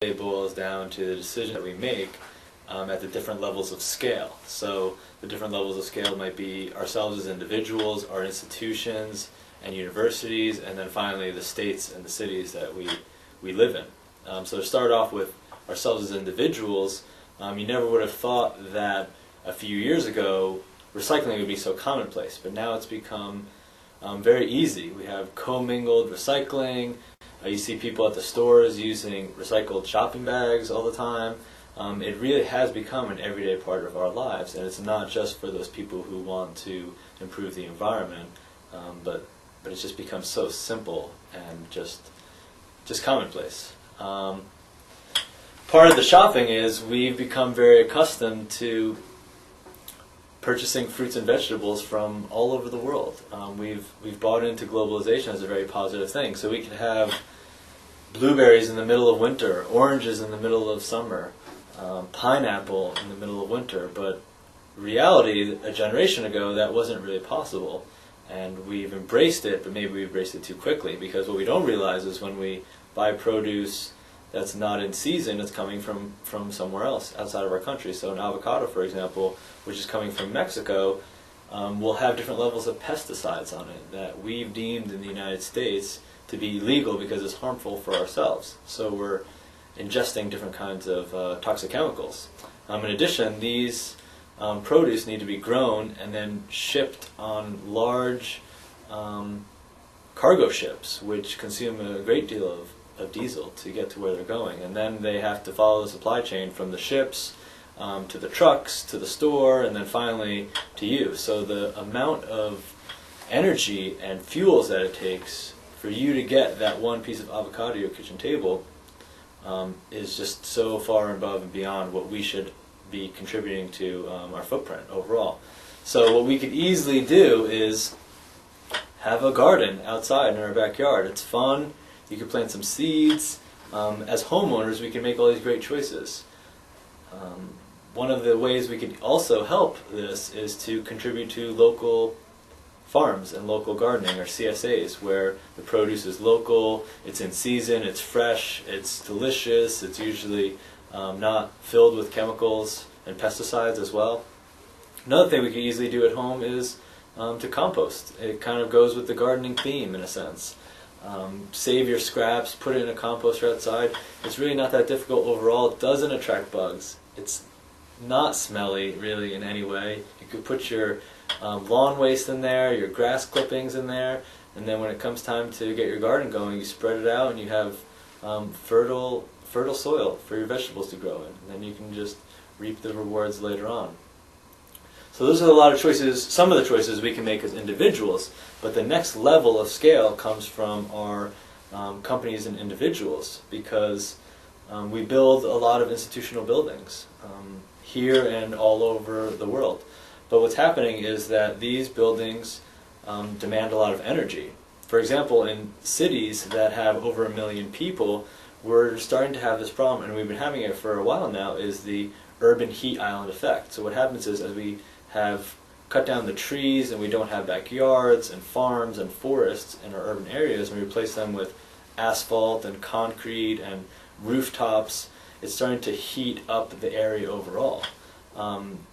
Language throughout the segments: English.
it boils down to the decision that we make at the different levels of scale. So the different levels of scale might be ourselves as individuals, our institutions and universities, and then finally the states and the cities that we live in. So to start off with ourselves as individuals, you never would have thought that a few years ago recycling would be so commonplace, but now it's become very easy. We have commingled recycling. You see people at the stores using recycled shopping bags all the time. It really has become an everyday part of our lives, and it's not just for those people who want to improve the environment, but it's just become so simple and just commonplace. Part of the shopping is we've become very accustomed to purchasing fruits and vegetables from all over the world. We've bought into globalization as a very positive thing. So we could have blueberries in the middle of winter, oranges in the middle of summer, pineapple in the middle of winter. But reality, a generation ago, that wasn't really possible. And we've embraced it, but maybe we embraced it too quickly, because what we don't realize is when we buy produce that's not in season, it's coming from somewhere else outside of our country. So an avocado, for example, which is coming from Mexico, will have different levels of pesticides on it that we've deemed in the United States to be illegal because it's harmful for ourselves. So we're ingesting different kinds of toxic chemicals. In addition, these produce need to be grown and then shipped on large cargo ships, which consume a great deal of diesel to get to where they're going. And then they have to follow the supply chain from the ships to the trucks, to the store, and then finally to you. So the amount of energy and fuels that it takes for you to get that one piece of avocado to your kitchen table is just so far above and beyond what we should be contributing to our footprint overall. So what we could easily do is have a garden outside in our backyard. It's fun. You could plant some seeds. As homeowners, we can make all these great choices. One of the ways we could also help this is to contribute to local farms and local gardening, or CSAs, where the produce is local, it's in season, it's fresh, it's delicious, it's usually not filled with chemicals and pesticides as well. Another thing we could easily do at home is to compost. It kind of goes with the gardening theme in a sense. Save your scraps, put it in a composter outside. It's really not that difficult overall. It doesn't attract bugs. It's not smelly really in any way. You could put your lawn waste in there, your grass clippings in there, and then when it comes time to get your garden going, you spread it out and you have fertile soil for your vegetables to grow in. And then you can just reap the rewards later on. So those are a lot of choices, some of the choices we can make as individuals, but the next level of scale comes from our companies and individuals, because we build a lot of institutional buildings here and all over the world. But what's happening is that these buildings demand a lot of energy. For example, in cities that have over 1 million people, we're starting to have this problem, and we've been having it for a while now, is the urban heat island effect. So what happens is, as we have cut down the trees and we don't have backyards and farms and forests in our urban areas, and we replace them with asphalt and concrete and rooftops, it's starting to heat up the area overall.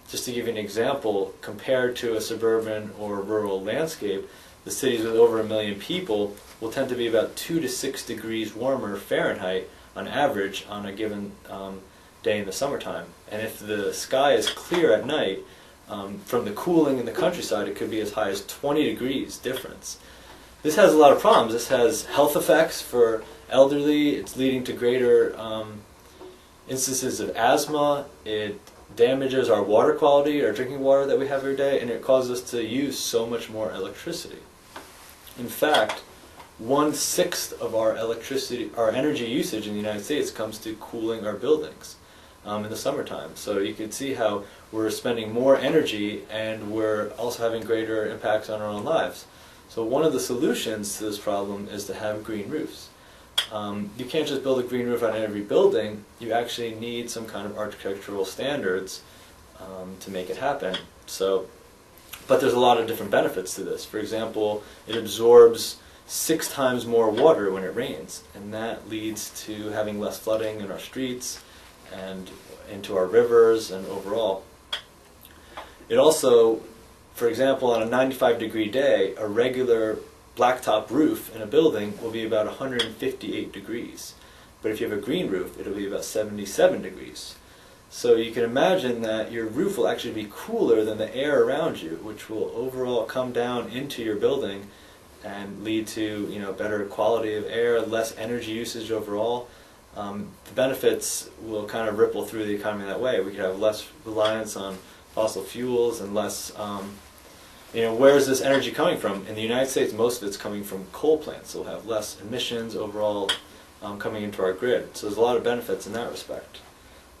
Just to give you an example, compared to a suburban or rural landscape, the cities with over 1 million people will tend to be about 2 to 6 degrees warmer Fahrenheit on average on a given day in the summertime. And if the sky is clear at night, from the cooling in the countryside, it could be as high as 20 degrees difference. This has a lot of problems. This has health effects for elderly. It's leading to greater instances of asthma. It damages our water quality, our drinking water that we have every day, and it causes us to use so much more electricity. In fact, 1/6 of our energy usage in the United States comes to cooling our buildings in the summertime. So you can see how we're spending more energy and we're also having greater impacts on our own lives. So one of the solutions to this problem is to have green roofs. You can't just build a green roof on every building. You actually need some kind of architectural standards to make it happen. But there's a lot of different benefits to this. For example, it absorbs 6 times more water when it rains, and that leads to having less flooding in our streets and into our rivers and overall. It also, for example, on a 95-degree day, a regular blacktop roof in a building will be about 158 degrees. But if you have a green roof, it'll be about 77 degrees. So you can imagine that your roof will actually be cooler than the air around you, which will overall come down into your building and lead to, you know, better quality of air, less energy usage overall. The benefits will kind of ripple through the economy that way. We could have less reliance on fossil fuels and less, you know, where is this energy coming from? In the United States, most of it's coming from coal plants, so we'll have less emissions overall coming into our grid. So there's a lot of benefits in that respect.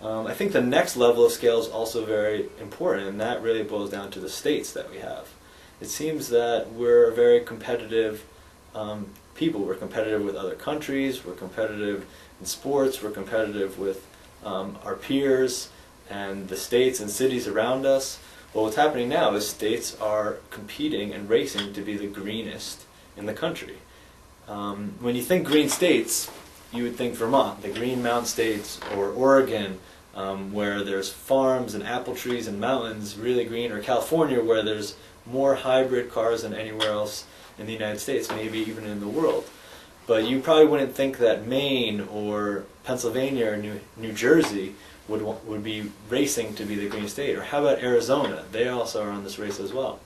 I think the next level of scale is also very important, and that really boils down to the states that we have. It seems that we're a very competitive people. We're competitive with other countries, we're competitive in sports, we're competitive with our peers and the states and cities around us. Well, what's happening now is states are competing and racing to be the greenest in the country. When you think green states, you would think Vermont, the Green Mountain States, or Oregon, where there's farms and apple trees and mountains, really green, or California, where there's more hybrid cars than anywhere else in the United States, maybe even in the world. But you probably wouldn't think that Maine or Pennsylvania or New Jersey would be racing to be the green state. Or how about Arizona? They also are on this race as well.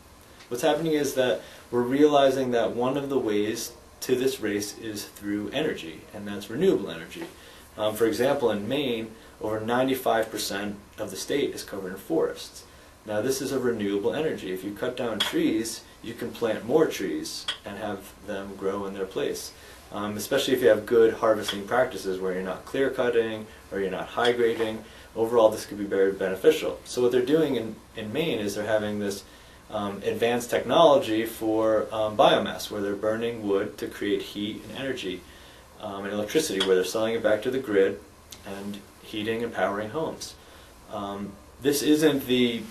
What's happening is that we're realizing that one of the ways to this race is through energy, and that's renewable energy. For example, in Maine, over 95% of the state is covered in forests. Now this is a renewable energy. If you cut down trees, you can plant more trees and have them grow in their place. Especially if you have good harvesting practices where you're not clear cutting or you're not high grading. Overall, this could be very beneficial. So what they're doing in Maine is they're having this advanced technology for biomass, where they're burning wood to create heat and energy and electricity, where they're selling it back to the grid and heating and powering homes. This isn't the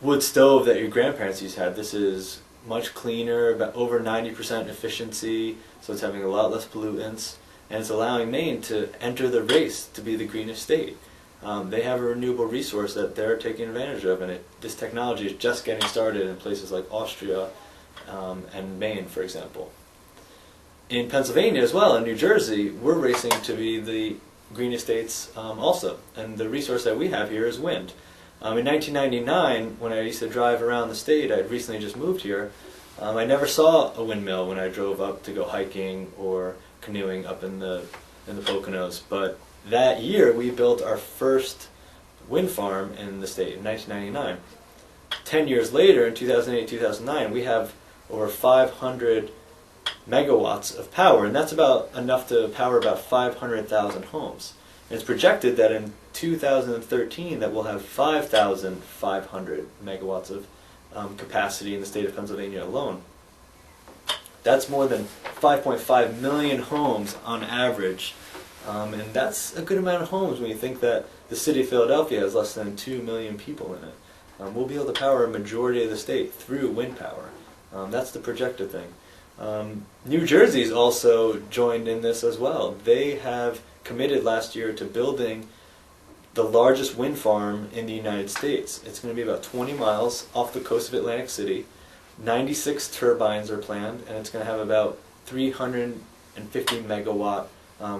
wood stove that your grandparents used to have. This is much cleaner, about over 90% efficiency, so it's having a lot less pollutants, and it's allowing Maine to enter the race to be the greenest state. They have a renewable resource that they're taking advantage of, and this technology is just getting started in places like Austria and Maine, for example. In Pennsylvania as well, in New Jersey, we're racing to be the greenest states also, and the resource that we have here is wind. In 1999, when I used to drive around the state, I had recently just moved here, I never saw a windmill when I drove up to go hiking or canoeing up in the Poconos, but that year we built our first wind farm in the state in 1999. 10 years later, in 2008-2009, we have over 500 megawatts of power, and that's about enough to power about 500,000 homes. And it's projected that in 2013 that we'll have 5,500 megawatts of capacity in the state of Pennsylvania alone. That's more than 5.5 million homes on average, and that's a good amount of homes when you think that the city of Philadelphia has less than 2 million people in it. We'll be able to power a majority of the state through wind power. That's the projected thing. New Jersey's also joined in this as well. They have committed last year to building the largest wind farm in the United States. It's going to be about 20 miles off the coast of Atlantic City. 96 turbines are planned, and it's going to have about 350 megawatt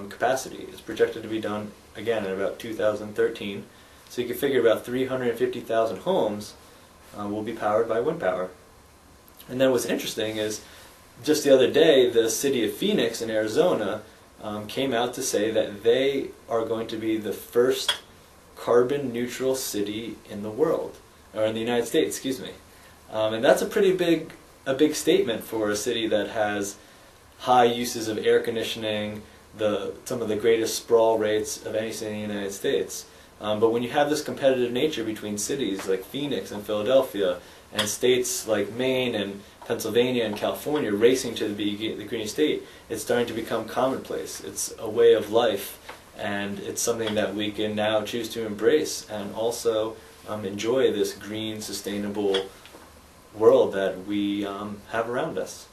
capacity. It's projected to be done again in about 2013. So you can figure about 350,000 homes will be powered by wind power. And then what's interesting is, just the other day, the city of Phoenix in Arizona came out to say that they are going to be the first carbon neutral city in the world, or in the United States, excuse me. And that's a pretty big statement for a city that has high uses of air conditioning, some of the greatest sprawl rates of any city in the United States. But when you have this competitive nature between cities like Phoenix and Philadelphia, and states like Maine and Pennsylvania and California racing to be the green state, it's starting to become commonplace. It's a way of life, and it's something that we can now choose to embrace and also enjoy this green, sustainable world that we have around us.